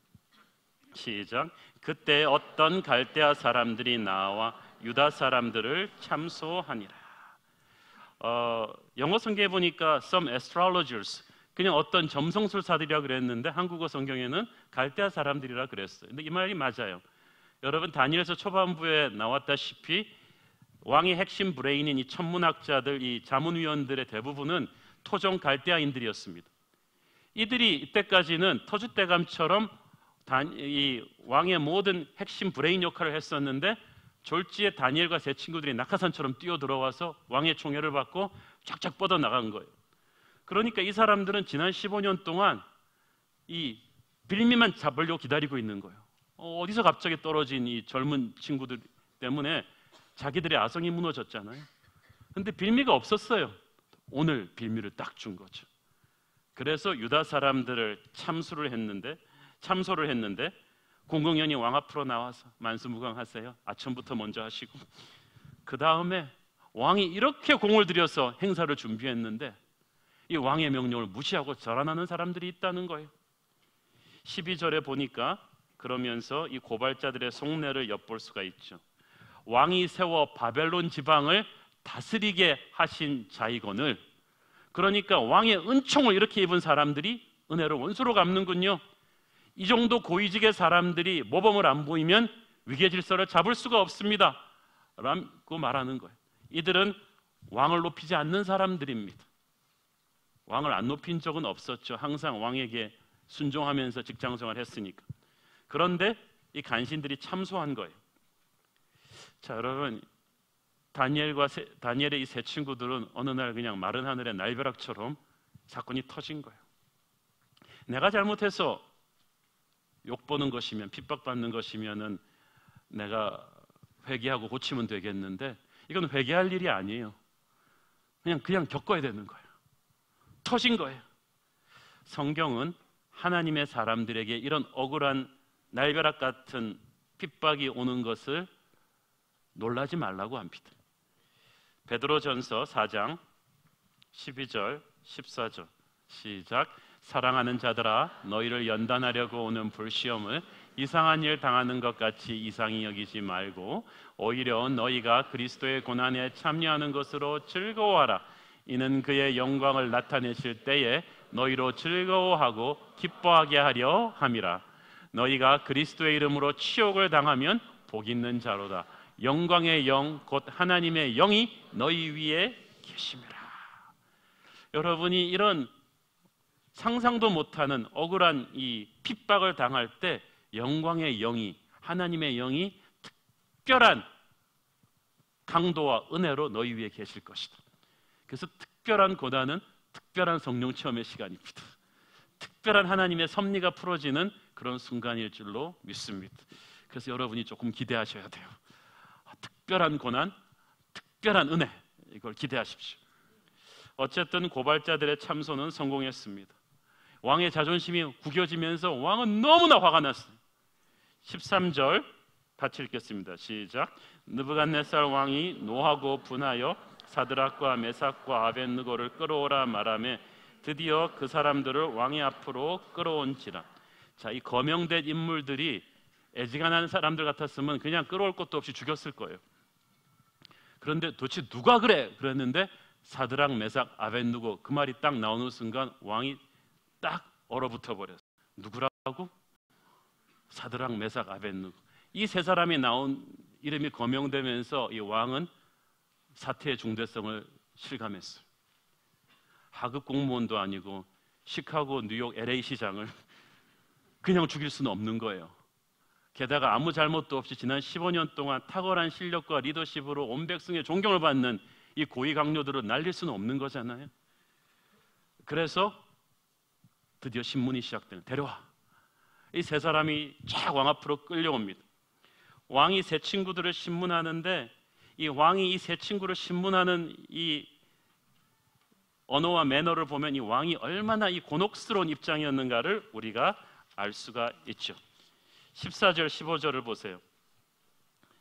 시작. 그때 어떤 갈대아 사람들이 나와 유다 사람들을 참소하니라. 영어 성경에 보니까 some astrologers, 그냥 어떤 점성술사들이라 그랬는데 한국어 성경에는 갈대아 사람들이라 그랬어요. 근데 이 말이 맞아요. 여러분 다니엘서 초반부에 나왔다시피 왕의 핵심 브레인인 이 천문학자들, 이 자문위원들의 대부분은 토종 갈대아인들이었습니다. 이들이 이때까지는 터줏대감처럼 이 왕의 모든 핵심 브레인 역할을 했었는데 졸지에 다니엘과 세 친구들이 낙하산처럼 뛰어들어와서 왕의 총애를 받고 쫙쫙 뻗어나간 거예요. 그러니까 이 사람들은 지난 15년 동안 이 빌미만 잡으려고 기다리고 있는 거예요. 어디서 갑자기 떨어진 이 젊은 친구들 때문에 자기들의 아성이 무너졌잖아요. 근데 빌미가 없었어요. 오늘 빌미를 딱 준 거죠. 그래서 유다 사람들을 참소를 했는데 공공연히 왕 앞으로 나와서 만수무강하세요. 아첨부터 먼저 하시고 그 다음에 왕이 이렇게 공을 들여서 행사를 준비했는데 이 왕의 명령을 무시하고 절하는 사람들이 있다는 거예요. 12절에 보니까 그러면서 이 고발자들의 속내를 엿볼 수가 있죠. 왕이 세워 바벨론 지방을 다스리게 하신 자이거늘, 그러니까 왕의 은총을 이렇게 입은 사람들이 은혜를 원수로 갚는군요. 이 정도 고위직의 사람들이 모범을 안 보이면 위계 질서를 잡을 수가 없습니다 라고 말하는 거예요. 이들은 왕을 높이지 않는 사람들입니다. 왕을 안 높인 적은 없었죠. 항상 왕에게 순종하면서 직장생활을 했으니까. 그런데 이 간신들이 참소한 거예요. 자, 여러분, 다니엘의 이 세 친구들은 어느 날 그냥 마른 하늘의 날벼락처럼 사건이 터진 거예요. 내가 잘못해서 욕보는 것이면, 핍박받는 것이면은 내가 회개하고 고치면 되겠는데 이건 회개할 일이 아니에요. 그냥 겪어야 되는 거예요. 터진 거예요. 성경은 하나님의 사람들에게 이런 억울한 날벼락 같은 핍박이 오는 것을 놀라지 말라고 합니다. 베드로전서 4장 12절 14절 시작. 사랑하는 자들아, 너희를 연단하려고 오는 불시험을 이상한 일 당하는 것 같이 이상히 여기지 말고 오히려 너희가 그리스도의 고난에 참여하는 것으로 즐거워하라. 이는 그의 영광을 나타내실 때에 너희로 즐거워하고 기뻐하게 하려 함이라. 너희가 그리스도의 이름으로 치욕을 당하면 복 있는 자로다. 영광의 영 곧 하나님의 영이 너희 위에 계심이라. 여러분이 이런 상상도 못하는 억울한 이 핍박을 당할 때 영광의 영이, 하나님의 영이 특별한 강도와 은혜로 너희 위에 계실 것이다. 그래서 특별한 고난은 특별한 성령 체험의 시간입니다. 특별한 하나님의 섭리가 풀어지는 그런 순간일 줄로 믿습니다. 그래서 여러분이 조금 기대하셔야 돼요. 특별한 고난, 특별한 은혜, 이걸 기대하십시오. 어쨌든 고발자들의 참소는 성공했습니다. 왕의 자존심이 구겨지면서 왕은 너무나 화가 났어요. 13절 같이 읽겠습니다. 시작. 느부갓네살 왕이 노하고 분하여 사드락과 메삭과 아벳느고를 끌어오라 말하며 드디어 그 사람들을 왕의 앞으로 끌어온지라. 자, 이 거명된 인물들이 애지간한 사람들 같았으면 그냥 끌어올 것도 없이 죽였을 거예요. 그런데 도대체 누가 그래? 그랬는데 사드락, 메삭, 아벳느고, 그 말이 딱 나오는 순간 왕이 딱 얼어붙어 버렸어요. 누구라고? 사드락, 메삭, 아벳느고. 이 세 사람이 나온 이름이 거명되면서 이 왕은 사태의 중대성을 실감했어요. 하급 공무원도 아니고 시카고, 뉴욕, LA 시장을 그냥 죽일 수는 없는 거예요. 게다가 아무 잘못도 없이 지난 15년 동안 탁월한 실력과 리더십으로 온 백성의 존경을 받는 이 고위 강료들을 날릴 수는 없는 거잖아요. 그래서 드디어 신문이 시작되는, 데려와. 이 세 사람이 쫙 왕 앞으로 끌려옵니다. 왕이 세 친구들을 신문하는데, 이 왕이 이 세 친구를 신문하는 이 언어와 매너를 보면 이 왕이 얼마나 이 곤혹스러운 입장이었는가를 우리가 알 수가 있죠. 14절 15절을 보세요.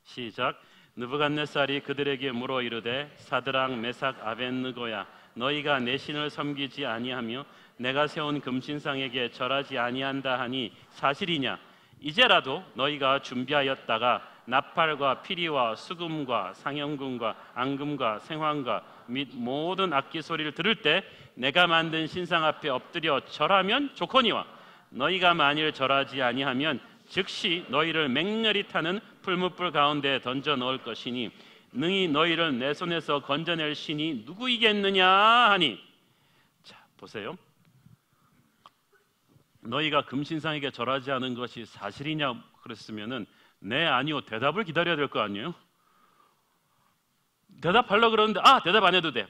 시작. 느부갓네살이 그들에게 물어 이르되 사드락 메삭 아벳느고야, 너희가 내 신을 섬기지 아니하며 내가 세운 금신상에게 절하지 아니한다 하니 사실이냐? 이제라도 너희가 준비하였다가 나팔과 피리와 수금과 상현금과 앙금과 생황과 및 모든 악기 소리를 들을 때 내가 만든 신상 앞에 엎드려 절하면 좋거니와, 너희가 만일 절하지 아니하면 즉시 너희를 맹렬히 타는 풀무불 가운데 던져 넣을 것이니 능히 너희를 내 손에서 건져낼 신이 누구이겠느냐 하니. 자, 보세요. 너희가 금신상에게 절하지 않은 것이 사실이냐 그랬으면은 네, 아니요 대답을 기다려야 될 거 아니에요? 대답하려고 그러는데 대답 안 해도 돼.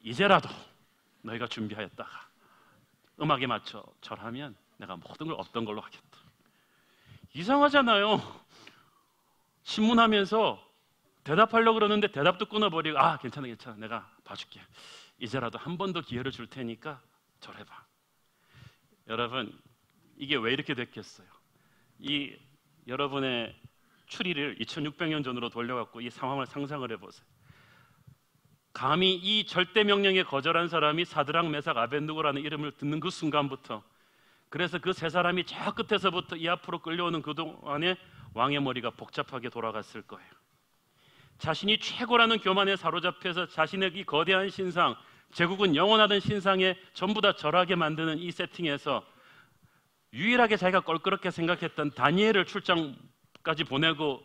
이제라도 너희가 준비하였다가 음악에 맞춰 절하면 내가 모든 걸 없던 걸로 하겠다. 이상하잖아요. 신문하면서 대답하려고 그러는데 대답도 끊어버리고 괜찮아 내가 봐줄게. 이제라도 한 번 더 기회를 줄 테니까 절해봐. 여러분, 이게 왜 이렇게 됐겠어요? 이 여러분의 추리를 2600년 전으로 돌려갖고 이 상황을 상상을 해보세요. 감히 이 절대 명령에 거절한 사람이 사드락 메삭 아벳느고라는 이름을 듣는 그 순간부터, 그래서 그 세 사람이 저 끝에서부터 이 앞으로 끌려오는 그동안에 왕의 머리가 복잡하게 돌아갔을 거예요. 자신이 최고라는 교만에 사로잡혀서 자신의 이 거대한 신상, 제국은 영원하던 신상에 전부 다 절하게 만드는 이 세팅에서 유일하게 자기가 껄끄럽게 생각했던 다니엘을 출장까지 보내고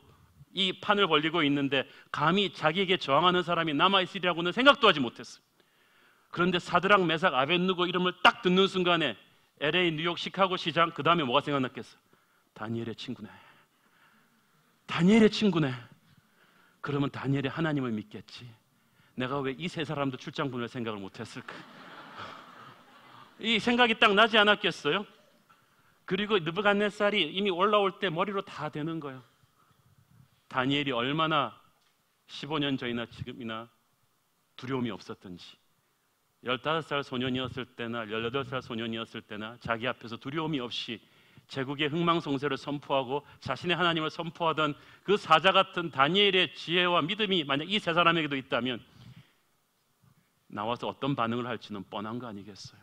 이 판을 벌리고 있는데 감히 자기에게 저항하는 사람이 남아있으리라고는 생각도 하지 못했어요. 그런데 사드락 메삭 아벳느고 이름을 딱 듣는 순간에 LA, 뉴욕, 시카고 시장, 그 다음에 뭐가 생각났겠어? 다니엘의 친구네. 다니엘의 친구네. 그러면 다니엘이 하나님을 믿겠지. 내가 왜 이 세 사람도 출장 보낼 생각을 못했을까? 이 생각이 딱 나지 않았겠어요? 그리고 느부갓네살이 이미 올라올 때 머리로 다 되는 거예요. 다니엘이 얼마나 15년 전이나 지금이나 두려움이 없었던지, 15살 소년이었을 때나 18살 소년이었을 때나 자기 앞에서 두려움이 없이 제국의 흥망성쇠를 선포하고 자신의 하나님을 선포하던 그 사자 같은 다니엘의 지혜와 믿음이 만약 이 세 사람에게도 있다면 나와서 어떤 반응을 할지는 뻔한 거 아니겠어요?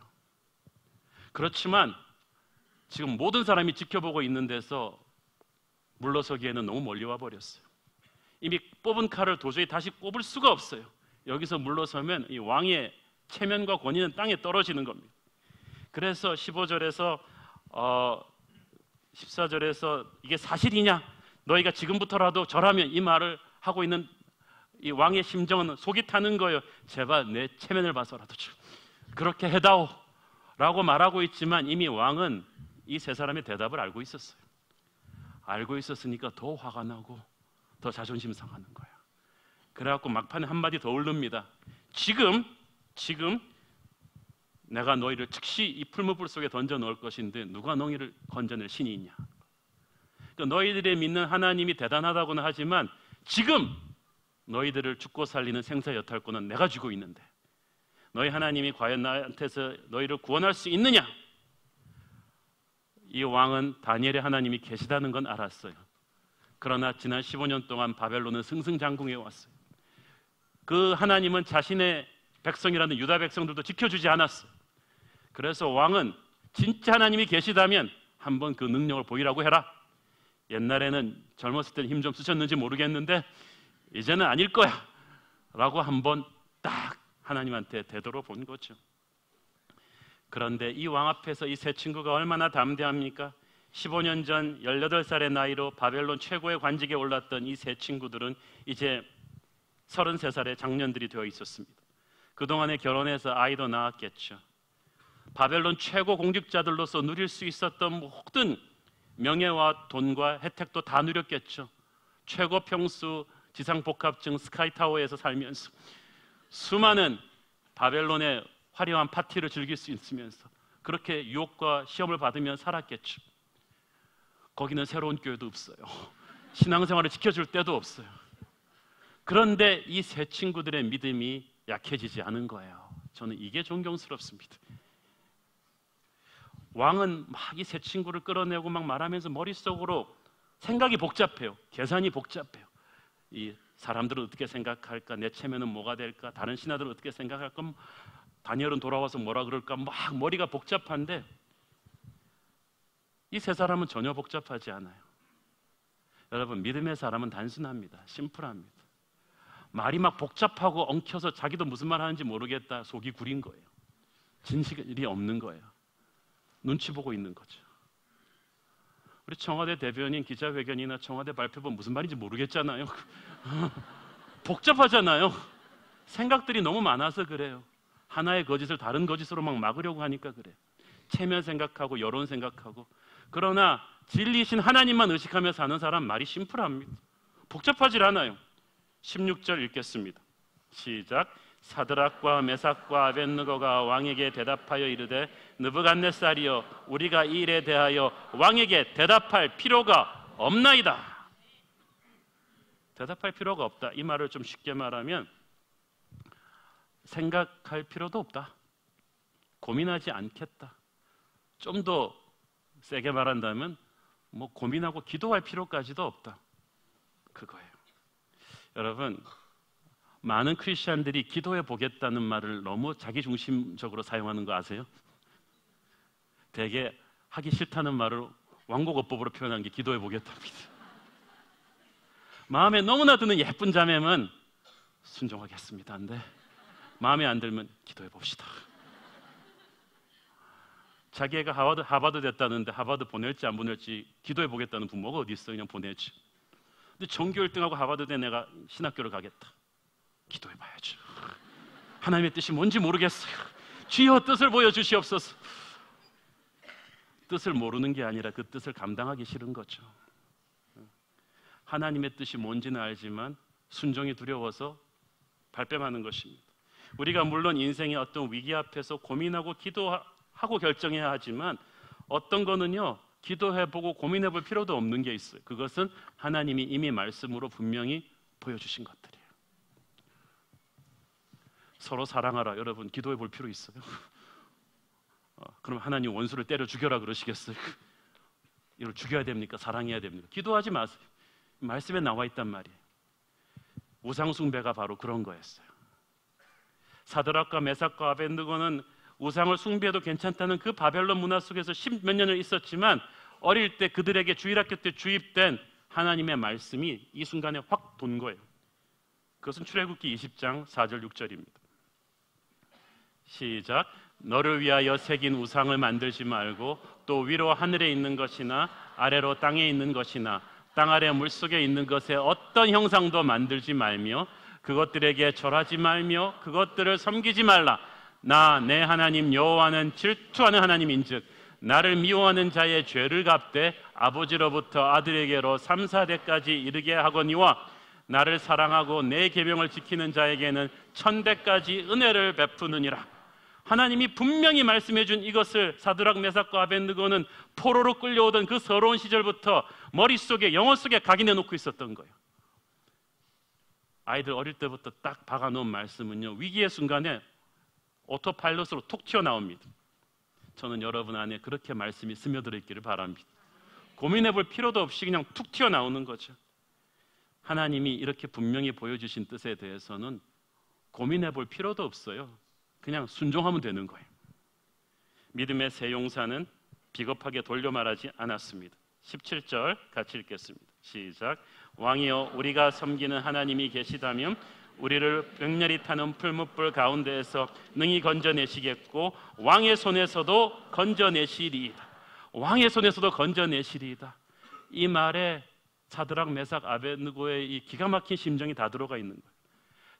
그렇지만 지금 모든 사람이 지켜보고 있는 데서 물러서기에는 너무 멀리 와버렸어요. 이미 뽑은 칼을 도저히 다시 꼽을 수가 없어요. 여기서 물러서면 이 왕의 체면과 권위는 땅에 떨어지는 겁니다. 그래서 15절에서 14절에서 이게 사실이냐? 너희가 지금부터라도 절하면, 이 말을 하고 있는 이 왕의 심정은 속이 타는 거예요. 제발 내 체면을 봐서라도 그렇게 해다오 라고 말하고 있지만 이미 왕은 이 세 사람의 대답을 알고 있었어요. 알고 있었으니까 더 화가 나고 더 자존심 상하는 거야. 그래갖고 막판에 한마디 더 올립니다. 지금 내가 너희를 즉시 이 풀무불 속에 던져 넣을 것인데 누가 너희를 건져낼 신이 있냐? 그러니까 너희들의 믿는 하나님이 대단하다고는 하지만 지금 너희들을 죽고 살리는 생사 여탈권은 내가 쥐고 있는데 너희 하나님이 과연 나한테서 너희를 구원할 수 있느냐? 이 왕은 다니엘의 하나님이 계시다는 건 알았어요. 그러나 지난 15년 동안 바벨론은 승승장구해 왔어요. 그 하나님은 자신의 백성이라는 유다 백성들도 지켜주지 않았어요. 그래서 왕은 진짜 하나님이 계시다면 한번 그 능력을 보이라고 해라. 옛날에는 젊었을 때는 힘 좀 쓰셨는지 모르겠는데 이제는 아닐 거야 라고 한번 딱 하나님한테 되돌아본 거죠. 그런데 이 왕 앞에서 이 세 친구가 얼마나 담대합니까? 15년 전 18살의 나이로 바벨론 최고의 관직에 올랐던 이 세 친구들은 이제 33살의 장년들이 되어 있었습니다. 그동안에 결혼해서 아이도 낳았겠죠. 바벨론 최고 공직자들로서 누릴 수 있었던 모든 명예와 돈과 혜택도 다 누렸겠죠. 최고 평수 지상복합층 스카이타워에서 살면서 수많은 바벨론의 화려한 파티를 즐길 수 있으면서 그렇게 유혹과 시험을 받으며 살았겠죠. 거기는 새로운 교회도 없어요. 신앙생활을 지켜줄 때도 없어요. 그런데 이 세 친구들의 믿음이 약해지지 않은 거예요. 저는 이게 존경스럽습니다. 왕은 막 이 세 친구를 끌어내고 막 말하면서 머릿속으로 생각이 복잡해요. 계산이 복잡해요. 이 사람들은 어떻게 생각할까? 내 체면은 뭐가 될까? 다른 신하들은 어떻게 생각할까? 다니엘은 돌아와서 뭐라 그럴까? 막 머리가 복잡한데 이 세 사람은 전혀 복잡하지 않아요. 여러분, 믿음의 사람은 단순합니다. 심플합니다. 말이 막 복잡하고 엉켜서 자기도 무슨 말 하는지 모르겠다, 속이 구린 거예요. 진실이 없는 거예요. 눈치 보고 있는 거죠. 우리 청와대 대변인 기자회견이나 청와대 발표 보면 무슨 말인지 모르겠잖아요. 복잡하잖아요. 생각들이 너무 많아서 그래요. 하나의 거짓을 다른 거짓으로 막 막으려고 하니까 그래요. 체면 생각하고 여론 생각하고. 그러나 진리이신 하나님만 의식하며 사는 사람 말이 심플합니다. 복잡하질 않아요. 16절 읽겠습니다. 시작. 사드락과 메삭과 아벳느고가 왕에게 대답하여 이르되 느부갓네살이여, 우리가 이 일에 대하여 왕에게 대답할 필요가 없나이다. 대답할 필요가 없다. 이 말을 좀 쉽게 말하면 생각할 필요도 없다. 고민하지 않겠다. 좀 더 세게 말한다면 뭐 고민하고 기도할 필요까지도 없다. 그거예요. 여러분, 많은 크리스천들이 기도해 보겠다는 말을 너무 자기중심적으로 사용하는 거 아세요? 되게 하기 싫다는 말을 완곡어법으로 표현한 게 기도해 보겠답니다. 마음에 너무나 드는 예쁜 자매면 순종하겠습니다. 근데 마음에 안 들면 기도해 봅시다. 자기 애가 하버드 됐다는데 하버드 보낼지 안 보낼지 기도해 보겠다는 부모가 어디 있어요? 그냥 보내지. 근데 전교 1등하고 하버드 된 애가 신학교를 가겠다. 기도해 봐야죠. 하나님의 뜻이 뭔지 모르겠어요. 주여 뜻을 보여주시옵소서. 뜻을 모르는 게 아니라 그 뜻을 감당하기 싫은 거죠. 하나님의 뜻이 뭔지는 알지만 순종이 두려워서 발뺌하는 것입니다. 우리가 물론 인생의 어떤 위기 앞에서 고민하고 기도하고 결정해야 하지만 어떤 거는요, 기도해보고 고민해볼 필요도 없는 게 있어요. 그것은 하나님이 이미 말씀으로 분명히 보여주신 것들이에요. 서로 사랑하라. 여러분, 기도해볼 필요 있어요? 그럼 하나님 원수를 때려 죽여라 그러시겠어요? 이걸 죽여야 됩니까? 사랑해야 됩니까? 기도하지 마세요. 말씀에 나와 있단 말이에요. 우상숭배가 바로 그런 거였어요. 사드락과 메삭과 아벳느고는 우상을 숭배해도 괜찮다는 그 바벨론 문화 속에서 10몇 년을 있었지만 어릴 때 그들에게 주일학교 때 주입된 하나님의 말씀이 이 순간에 확 돈 거예요. 그것은 출애굽기 20장 4절 6절입니다. 시작. 너를 위하여 새긴 우상을 만들지 말고 또 위로 하늘에 있는 것이나 아래로 땅에 있는 것이나 땅 아래 물속에 있는 것에 어떤 형상도 만들지 말며 그것들에게 절하지 말며 그것들을 섬기지 말라. 나 내 하나님 여호와는 질투하는 하나님인즉 나를 미워하는 자의 죄를 갚되 아버지로부터 아들에게로 3, 4대까지 이르게 하거니와 나를 사랑하고 내 계명을 지키는 자에게는 1000대까지 은혜를 베푸느니라. 하나님이 분명히 말씀해 준 이것을 사드락 메삭과 아벳느고는 포로로 끌려오던 그 서러운 시절부터 머릿속에 영혼 속에 각인해 놓고 있었던 거예요. 아이들 어릴 때부터 딱 박아놓은 말씀은요, 위기의 순간에 오토파일럿으로 톡 튀어나옵니다. 저는 여러분 안에 그렇게 말씀이 스며들어 있기를 바랍니다. 고민해 볼 필요도 없이 그냥 툭 튀어나오는 거죠. 하나님이 이렇게 분명히 보여주신 뜻에 대해서는 고민해 볼 필요도 없어요. 그냥 순종하면 되는 거예요. 믿음의 새 용사는 비겁하게 돌려 말하지 않았습니다. 17절 같이 읽겠습니다. 시작. 왕이여, 우리가 섬기는 하나님이 계시다면 우리를 맹렬히 타는 풀무불 가운데에서 능히 건져내시겠고 왕의 손에서도 건져내시리이다. 왕의 손에서도 건져내시리이다. 이 말에 사드락 메삭 아벳느고의 이 기가 막힌 심정이 다 들어가 있는 거예요.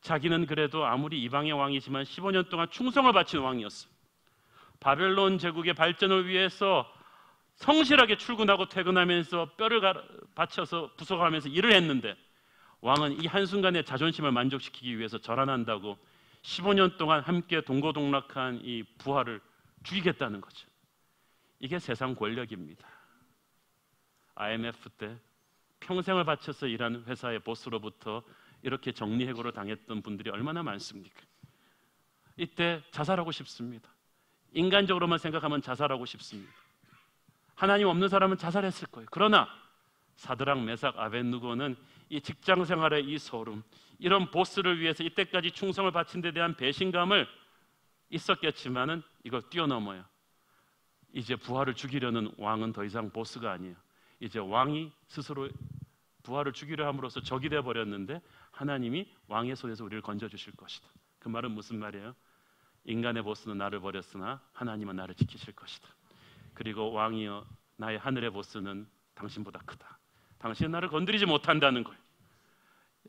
자기는 그래도 아무리 이방의 왕이지만 15년 동안 충성을 바친 왕이었어요. 바벨론 제국의 발전을 위해서 성실하게 출근하고 퇴근하면서 뼈를 바쳐서 부숴가면서 일을 했는데, 왕은 이 한순간의 자존심을 만족시키기 위해서 절한한다고 15년 동안 함께 동고동락한 이 부하를 죽이겠다는 거죠. 이게 세상 권력입니다. IMF 때 평생을 바쳐서 일한 회사의 보스로부터 이렇게 정리해고를 당했던 분들이 얼마나 많습니까? 이때 자살하고 싶습니다. 인간적으로만 생각하면 자살하고 싶습니다. 하나님 없는 사람은 자살했을 거예요. 그러나 사드락, 메삭, 아벳느고는 이 직장 생활의 이 소름, 이런 보스를 위해서 이때까지 충성을 바친 데 대한 배신감을 있었겠지만은 이걸 뛰어넘어요. 이제 부하를 죽이려는 왕은 더 이상 보스가 아니에요. 이제 왕이 스스로 부하를 죽이려 함으로써 적이 되어 버렸는데, 하나님이 왕의 손에서 우리를 건져 주실 것이다. 그 말은 무슨 말이에요? 인간의 보스는 나를 버렸으나 하나님은 나를 지키실 것이다. 그리고 왕이여, 나의 하늘의 보스는 당신보다 크다. 당신은 나를 건드리지 못한다는 거예요.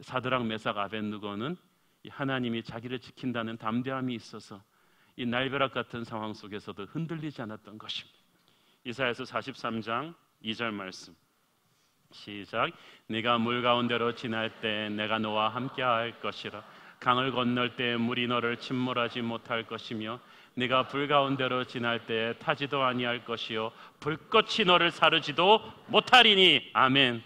사드락, 메삭, 아벳느고는 이 하나님이 자기를 지킨다는 담대함이 있어서 이 날벼락 같은 상황 속에서도 흔들리지 않았던 것입니다. 이사야서 43장 2절 말씀 시작. 네가 물 가운데로 지날 때 내가 너와 함께할 것이라. 강을 건널 때 물이 너를 침몰하지 못할 것이며 네가 불 가운데로 지날 때 타지도 아니할 것이요 불꽃이 너를 사르지도 못하리니. 아멘.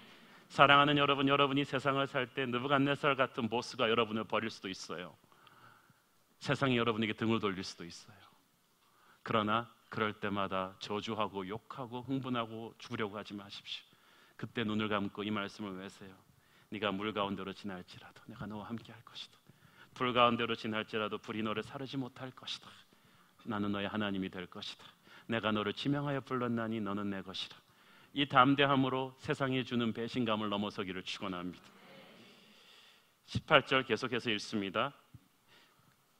사랑하는 여러분, 여러분이 세상을 살 때 느부갓네살 같은 보스가 여러분을 버릴 수도 있어요. 세상이 여러분에게 등을 돌릴 수도 있어요. 그러나 그럴 때마다 저주하고 욕하고 흥분하고 죽으려고 하지 마십시오. 그때 눈을 감고 이 말씀을 외세요. 네가 물 가운데로 지날지라도 내가 너와 함께 할 것이다. 불 가운데로 지날지라도 불이 너를 사르지 못할 것이다. 나는 너의 하나님이 될 것이다. 내가 너를 지명하여 불렀나니 너는 내 것이다. 이 담대함으로 세상이 주는 배신감을 넘어서기를 축원합니다. 18절 계속해서 읽습니다.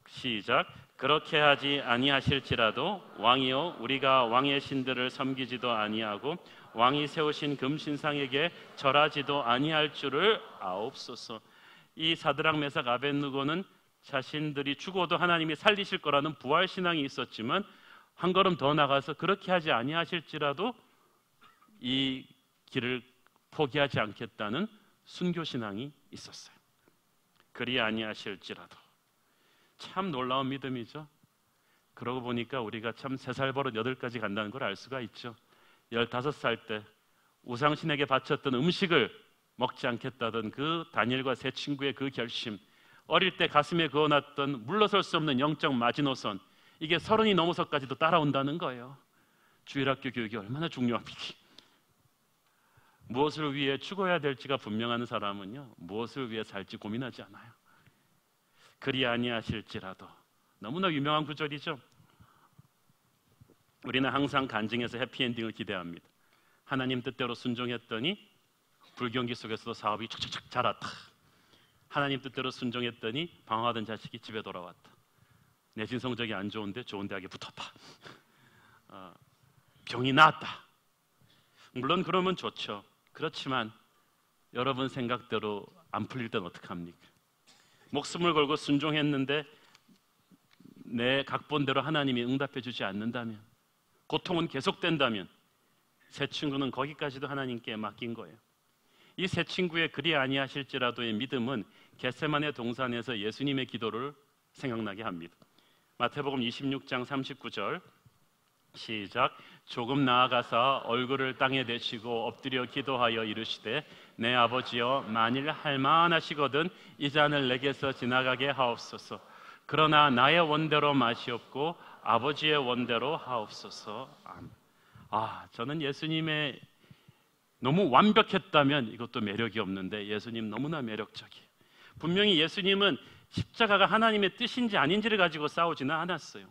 시작. 그렇게 하지 아니하실지라도 왕이여, 우리가 왕의 신들을 섬기지도 아니하고 왕이 세우신 금신상에게 절하지도 아니할 줄을 아옵소서. 이 사드락, 메삭, 아벳느고는 자신들이 죽어도 하나님이 살리실 거라는 부활 신앙이 있었지만 한 걸음 더 나가서 그렇게 하지 아니하실지라도 이 길을 포기하지 않겠다는 순교 신앙이 있었어요. 그리 아니하실지라도. 참 놀라운 믿음이죠. 그러고 보니까 우리가 참 3살 버릇 8가지 간다는 걸 알 수가 있죠. 15살 때 우상신에게 바쳤던 음식을 먹지 않겠다던 그 다니엘과 세 친구의 그 결심, 어릴 때 가슴에 그어놨던 물러설 수 없는 영적 마지노선, 이게 30이 넘어서까지도 따라온다는 거예요. 주일학교 교육이 얼마나 중요합니까? 무엇을 위해 죽어야 될지가 분명한 사람은요, 무엇을 위해 살지 고민하지 않아요. 그리 아니하실지라도. 너무나 유명한 구절이죠. 우리는 항상 간증에서 해피엔딩을 기대합니다. 하나님 뜻대로 순종했더니 불경기 속에서도 사업이 척척척 자랐다. 하나님 뜻대로 순종했더니 방황하던 자식이 집에 돌아왔다. 내신 성적이 안 좋은데 좋은 대학에 붙었다. 병이 나았다. 물론 그러면 좋죠. 그렇지만 여러분 생각대로 안 풀릴 땐 어떡합니까? 목숨을 걸고 순종했는데 내 각본대로 하나님이 응답해 주지 않는다면, 고통은 계속된다면, 세 친구는 거기까지도 하나님께 맡긴 거예요. 이 세 친구의 그리 아니하실지라도의 믿음은 겟세마네 동산에서 예수님의 기도를 생각나게 합니다. 마태복음 26장 39절 시작. 조금 나아가서 얼굴을 땅에 대시고 엎드려 기도하여 이르시되 내 아버지여, 만일 할만하시거든 이 잔을 내게서 지나가게 하옵소서. 그러나 나의 원대로 마시옵고 아버지의 원대로 하옵소서. 아멘. 저는 예수님의 너무 완벽했다면 이것도 매력이 없는데 예수님 너무나 매력적이에요. 분명히 예수님은 십자가가 하나님의 뜻인지 아닌지를 가지고 싸우지는 않았어요.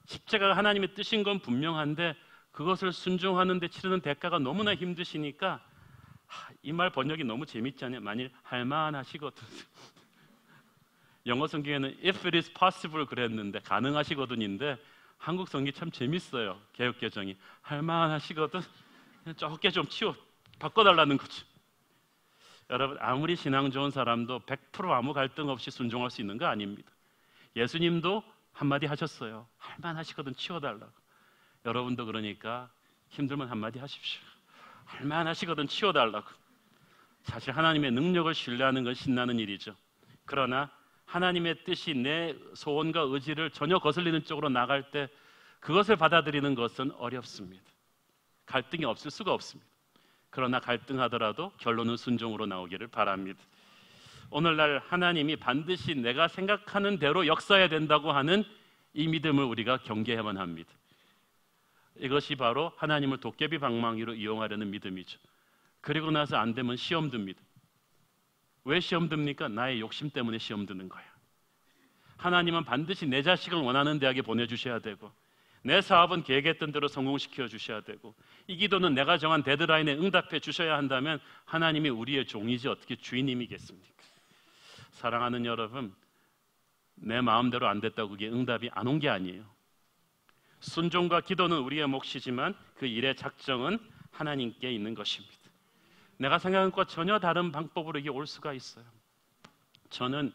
십자가가 하나님의 뜻인 건 분명한데 그것을 순종하는 데 치르는 대가가 너무나 힘드시니까, 이 말 번역이 너무 재밌잖아요. 만일 할만하시거든. 영어 성경에는 if it is possible 그랬는데 가능하시거든인데, 한국 성경이 참 재밌어요. 개역개정이 할만하시거든, 적게 좀 바꿔달라는 거죠. 여러분, 아무리 신앙 좋은 사람도 100% 아무 갈등 없이 순종할 수 있는 거 아닙니다. 예수님도 한마디 하셨어요. 할만하시거든 치워달라고. 여러분도 그러니까 힘들면 한마디 하십시오. 할만하시거든 치워달라고. 사실 하나님의 능력을 신뢰하는 건 신나는 일이죠. 그러나 하나님의 뜻이 내 소원과 의지를 전혀 거슬리는 쪽으로 나갈 때 그것을 받아들이는 것은 어렵습니다. 갈등이 없을 수가 없습니다. 그러나 갈등하더라도 결론은 순종으로 나오기를 바랍니다. 오늘날 하나님이 반드시 내가 생각하는 대로 역사해야 된다고 하는 이 믿음을 우리가 경계해야만 합니다. 이것이 바로 하나님을 도깨비 방망이로 이용하려는 믿음이죠. 그리고 나서 안 되면 시험 듭니다. 왜 시험 듭니까? 나의 욕심 때문에 시험 드는 거야. 하나님은 반드시 내 자식을 원하는 대학에 보내주셔야 되고, 내 사업은 계획했던 대로 성공시켜 주셔야 되고, 이 기도는 내가 정한 데드라인에 응답해 주셔야 한다면 하나님이 우리의 종이지 어떻게 주인님이겠습니까? 사랑하는 여러분, 내 마음대로 안 됐다고 그게 응답이 안 온 게 아니에요. 순종과 기도는 우리의 몫이지만 그 일의 작정은 하나님께 있는 것입니다. 내가 생각한 것과 전혀 다른 방법으로 이게 올 수가 있어요. 저는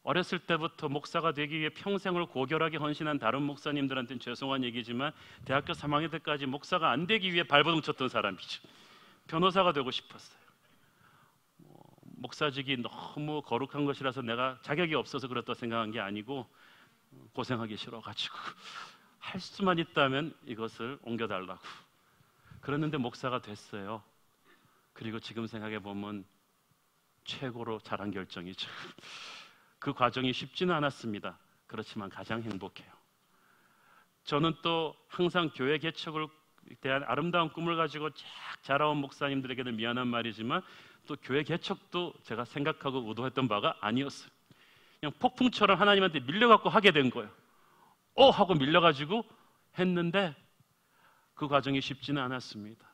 어렸을 때부터 목사가 되기 위해 평생을 고결하게 헌신한 다른 목사님들한테는 죄송한 얘기지만 대학교 3학년 때까지 목사가 안 되기 위해 발버둥 쳤던 사람이죠. 변호사가 되고 싶었어요. 목사직이 너무 거룩한 것이라서 내가 자격이 없어서 그렇다 생각한 게 아니고 고생하기 싫어가지고 할 수만 있다면 이것을 옮겨달라고 그랬는데 목사가 됐어요. 그리고 지금 생각해 보면 최고로 잘한 결정이죠. 그 과정이 쉽지는 않았습니다. 그렇지만 가장 행복해요. 저는 또 항상 교회 개척을 대한 아름다운 꿈을 가지고 쫙 자라온 목사님들에게는 미안한 말이지만 또 교회 개척도 제가 생각하고 의도했던 바가 아니었어요. 그냥 폭풍처럼 하나님한테 밀려갖고 하게 된 거예요. 하고 밀려가지고 했는데 그 과정이 쉽지는 않았습니다.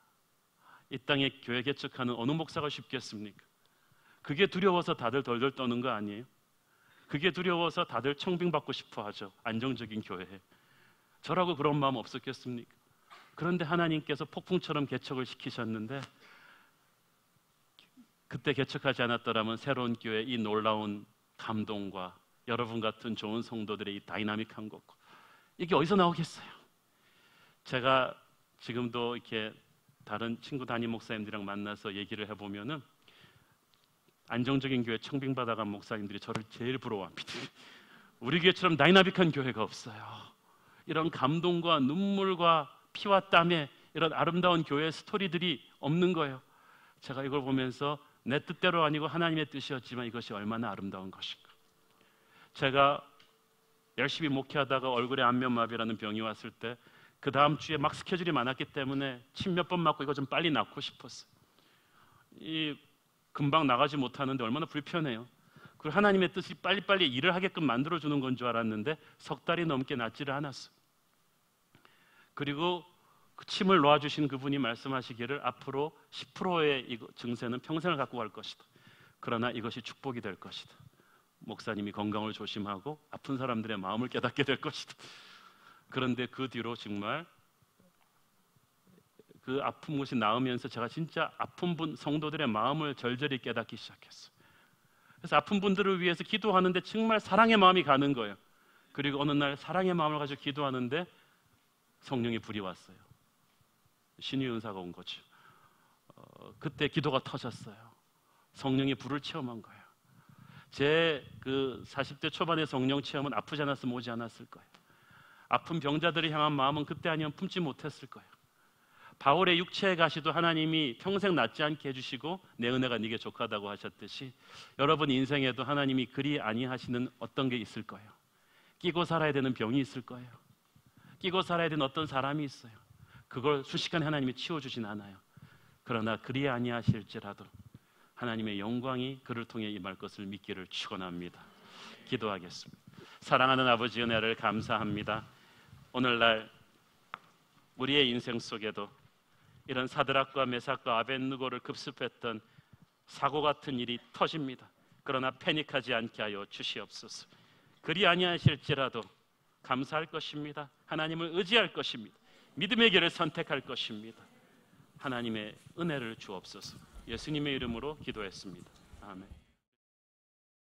이 땅에 교회 개척하는 어느 목사가 쉽겠습니까? 그게 두려워서 다들 덜덜 떠는 거 아니에요? 그게 두려워서 다들 청빙받고 싶어 하죠. 안정적인 교회에. 저라고 그런 마음 없었겠습니까? 그런데 하나님께서 폭풍처럼 개척을 시키셨는데 그때 개척하지 않았더라면 새로운 교회 이 놀라운 감동과 여러분 같은 좋은 성도들의 이 다이나믹한 것과 이게 어디서 나오겠어요? 제가 지금도 이렇게 다른 친구 담임 목사님들이랑 만나서 얘기를 해보면은 안정적인 교회 청빙받아간 목사님들이 저를 제일 부러워합니다. 우리 교회처럼 다이나믹한 교회가 없어요. 이런 감동과 눈물과 피와 땀에 이런 아름다운 교회의 스토리들이 없는 거예요. 제가 이걸 보면서 내 뜻대로 아니고 하나님의 뜻이었지만 이것이 얼마나 아름다운 것인가. 제가 열심히 목회하다가 얼굴에 안면마비라는 병이 왔을 때 그 다음 주에 막 스케줄이 많았기 때문에 침 몇 번 맞고 이거 좀 빨리 낫고 싶었어요. 금방 나가지 못하는데 얼마나 불편해요. 그리고 하나님의 뜻이 빨리빨리 일을 하게끔 만들어주는 건 줄 알았는데 석 달이 넘게 낫지를 않았어요. 그리고 그 침을 놓아주신 그분이 말씀하시기를 앞으로 10%의 증세는 평생을 갖고 갈 것이다. 그러나 이것이 축복이 될 것이다. 목사님이 건강을 조심하고 아픈 사람들의 마음을 깨닫게 될 것이다. 그런데 그 뒤로 정말 그 아픈 것이 나으면서 제가 진짜 아픈 분 성도들의 마음을 절절히 깨닫기 시작했어요. 그래서 아픈 분들을 위해서 기도하는데 정말 사랑의 마음이 가는 거예요. 그리고 어느 날 사랑의 마음을 가지고 기도하는데 성령의 불이 왔어요. 신의 은사가 온 거죠. 그때 기도가 터졌어요. 성령의 불을 체험한 거예요. 제 그 40대 초반의 성령 체험은 아프지 않았으면 오지 않았을 거예요. 아픈 병자들을 향한 마음은 그때 아니면 품지 못했을 거예요. 바울의 육체의 가시도 하나님이 평생 낫지 않게 해주시고 내 은혜가 네게 족하다고 하셨듯이 여러분 인생에도 하나님이 그리 아니하시는 어떤 게 있을 거예요. 끼고 살아야 되는 병이 있을 거예요. 끼고 살아야 되는 어떤 사람이 있어요. 그걸 순식간에 하나님이 치워주진 않아요. 그러나 그리 아니하실지라도 하나님의 영광이 그를 통해 임할 것을 믿기를 축원합니다. 기도하겠습니다. 사랑하는 아버지 은혜를 감사합니다. 오늘날 우리의 인생 속에도 이런 사드락과 메삭과 아벳느고를 급습했던 사고 같은 일이 터집니다. 그러나 패닉하지 않게 하여 주시옵소서. 그리 아니하실지라도 감사할 것입니다. 하나님을 의지할 것입니다. 믿음의 길을 선택할 것입니다. 하나님의 은혜를 주옵소서. 예수님의 이름으로 기도했습니다. 아멘.